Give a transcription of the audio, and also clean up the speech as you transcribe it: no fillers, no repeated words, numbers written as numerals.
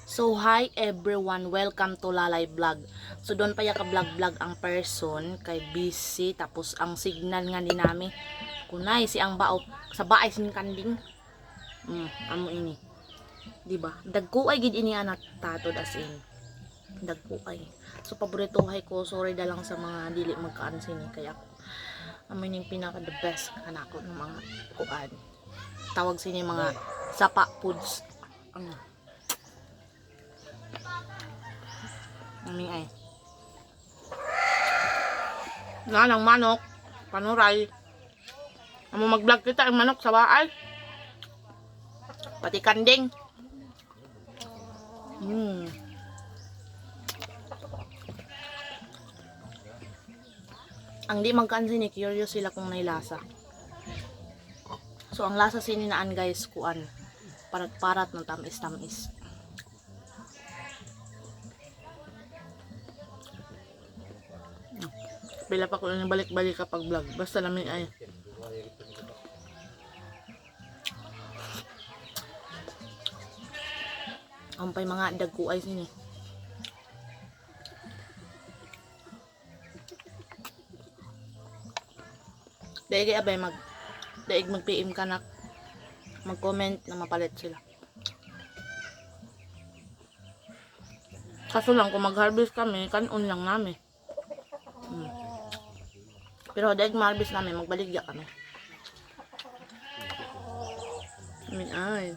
So hi everyone, welcome to Lalay Vlog. So doon pa ya ka vlog ang person kay busy tapos ang signal nga ni nami kunay si ang bao sa baay sin kanding. Amo ini. Di ba? Dagkuay gid ini anak tatod as in. Dagkuay. So paboritohay ko, sorry da lang sa mga dili magkaan sini kaya ako. Amo ini pinaka the best kanako ng mga kuan. Tawag sini mga sapa foods. Aming ay. Ng manok, panuray. Amo mag-vlog kita ang manok sa baay. Pati kanding. Ang di magkansin ni curious sila kung nailasa. So ang lasa sininaan guys kuan. Parat-parat ng tamis-tamis. Bila pa ko lang balik-balik kapag vlog. Basta namin ay. Ampay mga dagkuay sini. Daig abay mag PM ka na mag-comment na mapalit sila. Kaso lang kung mag-harvest kami, kanon lang namin. Pero daig ma-harvest namin, magbaligya kami. Ay.